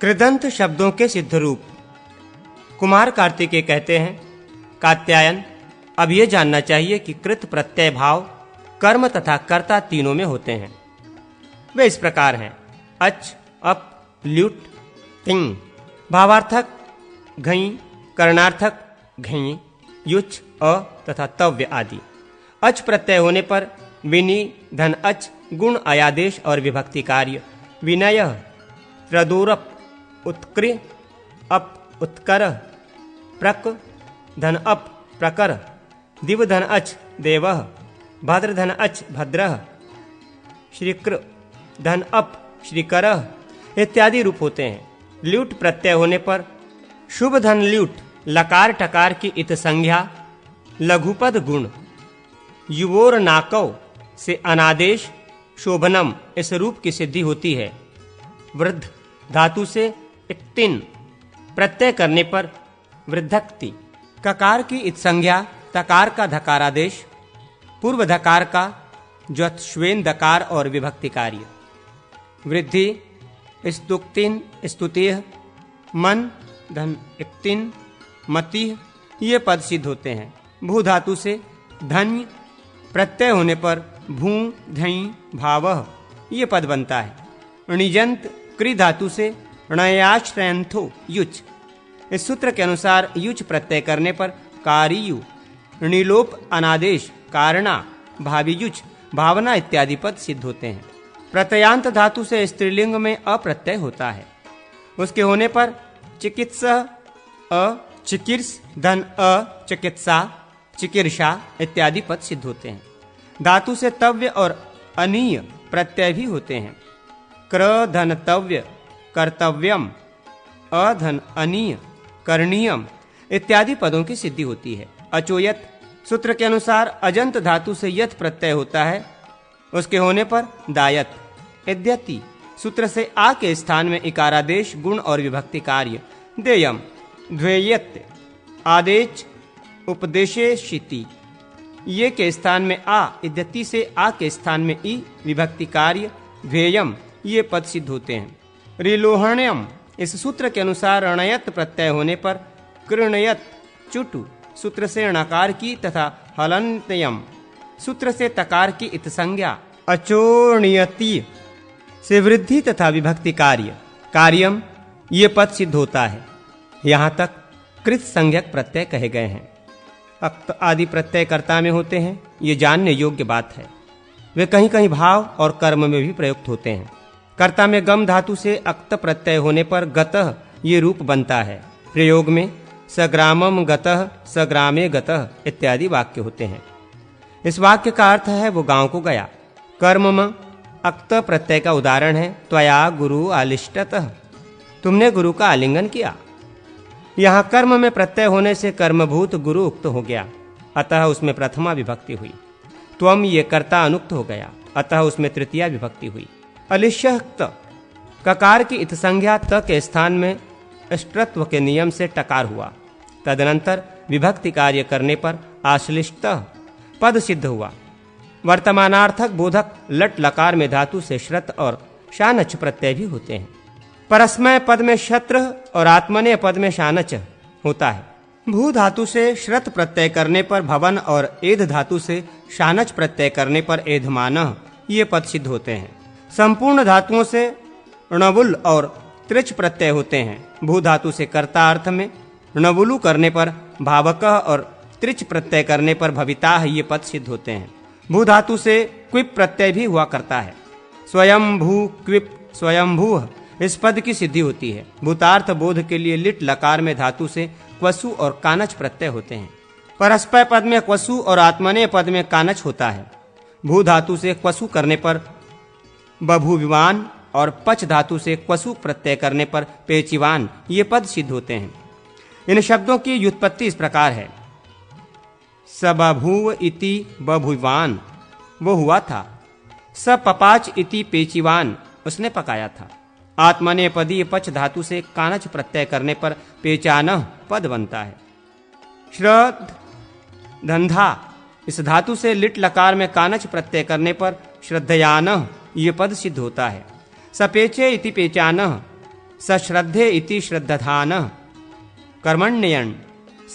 कृदंत शब्दों के सिद्ध रूप। कुमार कार्तिकेय कहते हैं, कात्यायन, अब यह जानना चाहिए कि कृत प्रत्यय भाव कर्म तथा कर्ता तीनों में होते हैं। वे इस प्रकार हैं: अच, अप, ल्यूट, तिंग। भावार्थक घई, करणार्थक घई, युच, अ तथा तव्य आदि। अच प्रत्यय होने पर विनी, धन अच, गुण अयादेश और विभक्ति कार्य। विनय, त्रदोरप, उत्क्रि, अप, उत्कर, प्रक, धन अप, प्रकर, दिव धन अच, देवः, भद्र धन अच, भद्रः, श्रीकृ धन अप, श्रीकरः इत्यादि रूप होते हैं। ल्यूट प्रत्यय होने पर शुभ धन ल्यूट, लकार टकार की इत संज्ञा, लघुपद गुण। युवोर नाकव से अनादेश शोभनम इस रूप की सिद्धि होती है। वृद्ध धातु से इक्तिन प्रत्यय करने पर वृद्धक्ति। ककार की इत संज्ञा, तकार का धकारादेश, पूर्व धकार का ज्वत्श्वेन दकार और विभक्ति कार्य। वृद्धि स्तुक्तिन, स्तुतिः, मन, धन इक्तिन, मतिः ये पद सिद्ध होते हैं। भू धातु से धन्य प्रत्यय होने पर भू, धई, भावः ये पद बनता है। णिजंत क्रि धातु से णयाश्रयंथो, युच। इस सूत्र के अनुसार युच प्रत्यय करने पर कारियु, णिलोप अनादेश, कारणा, भावियुच, भावना इत्यादि पद सिद्ध होते हैं। प्रत्ययांत धातु से स्त्रीलिंग में अप्रत्यय होता है। उसके होने पर चिकित्सा, अ, चिकित्स, धन अ, चिकित्सा, चिकित्सा इत्यादि पद सिद्ध होते हैं। धातु से तव्य और अनीय प्रत्यय भी होते हैं। क्र धन तव्य, कर्तव्यम, अधन अनीय, करणीयम इत्यादि पदों की सिद्धि होती है। अचोयत सूत्र के अनुसार अजंत धातु से यथ प्रत्यय होता है। उसके होने पर दायत। यद्यति सूत्र से आ के स्थान में इकारादेश, गुण और विभक्ति कार्य। देयम, द्वेयत, आदेश, उपदेशेशिति। ये के स्थान में आ, यद्यति से आ के स्थान में ई, विभक्ति कार्य। ध्येयम ये पद सिद्ध होते हैं। रिलोहण्यम इस सूत्र के अनुसार णयत प्रत्यय होने पर कृणयत, चुटु सूत्र से णकार की तथा हलन्त्यम सूत्र से तकार की इत संज्ञा। अचोणयति से वृद्धि तथा विभक्ति कार्य। कार्यम ये पद सिद्ध होता है। यहाँ तक कृत संज्ञक प्रत्यय कहे गए हैं। अक्त आदि प्रत्यय कर्ता में होते हैं, ये जानने योग्य बात है। वे कहीं कहीं भाव और कर्म में भी प्रयुक्त होते हैं। कर्ता में गम धातु से अक्त प्रत्यय होने पर गतः ये रूप बनता है। प्रयोग में सग्रामम गतः, सग्रामे गतः इत्यादि वाक्य होते हैं। इस वाक्य का अर्थ है वो गांव को गया। कर्म में अक्त प्रत्यय का उदाहरण है त्वया गुरु आलिष्टतः, तुमने गुरु का आलिंगन किया। यहाँ कर्म में प्रत्यय होने से कर्मभूत गुरु उक्त हो गया, अतः उसमें प्रथमा विभक्ति हुई। त्वम ये कर्ता अनुक्त हो गया, अतः उसमें तृतीया विभक्ति हुई। अलिष्यक्त ककार की इत संज्ञा त के स्थान में अष्टत्व के नियम से टकार हुआ। तदनंतर विभक्ति कार्य करने पर आश्लिष्ट पद सिद्ध हुआ। वर्तमानार्थक बोधक लट लकार में धातु से श्रत और शानच प्रत्यय भी होते हैं। परस्मय पद में शत्र और आत्मनेय पद में शानच होता है। भू धातु से श्रत प्रत्यय करने पर भवन और एध धातु से शानच प्रत्यय करने पर एधमानः ये पद सिद्ध होते हैं। संपूर्ण धातुओं से णवुल और त्रिच प्रत्यय होते हैं। भू धातु से कर्ता अर्थ में णवुलु करने पर भावकः और त्रिच प्रत्यय करने पर भविताः ये पद सिद्ध होते हैं। भू धातु से क्विप प्रत्यय भी हुआ करता है। स्वयं भू क्विप स्वयंभू इस पद की सिद्धि होती है। भूतार्थ बोध के लिए लिट लकार में धातु से क्वसु और कानच प्रत्यय होते हैं। परस्पर पद में क्वसु और आत्मनेय पद में कानच होता है। भू धातु से क्वसु करने पर बभूविवान और पच धातु से क्वसु प्रत्यय करने पर पेचिवान ये पद सिद्ध होते हैं। इन शब्दों की व्युत्पत्ति इस प्रकार है। सबभूव इति बभुवान वो हुआ था। स पपाच इति पेचिवान उसने पकाया था। आत्मनेय पदीय पच धातु से कानच प्रत्यय करने पर पेचानः पद बनता है। श्रद्ध धंधा इस धातु से लिट लकार में कानच प्रत्यय करने पर श्रद्धयानः ये पद सिद्ध होता है। सपेचे इति पेचानः सश्रद्धे इति श्रद्धाधान कर्मण्यण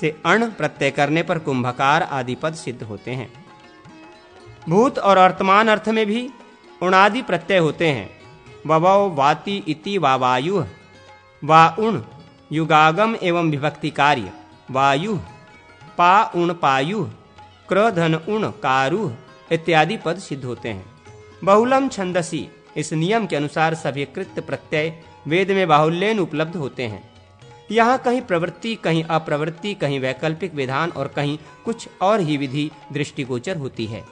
से अण प्रत्यय करने पर कुंभकार आदि पद सिद्ध होते हैं। भूत और वर्तमान अर्थ में भी उणादि प्रत्यय होते हैं। ववौ वाति इति वावायुः वा उण युगागम एवं विभक्ति कार्य वायु पा उण पायु क्र धन उण कारुः इत्यादि पद सिद्ध होते हैं। बहुलम छंदसी इस नियम के अनुसार सभी कृत प्रत्यय वेद में बाहुल्येन उपलब्ध होते हैं। यहाँ कहीं प्रवृत्ति, कहीं अप्रवृत्ति, कहीं वैकल्पिक विधान और कहीं कुछ और ही विधि दृष्टिगोचर होती है।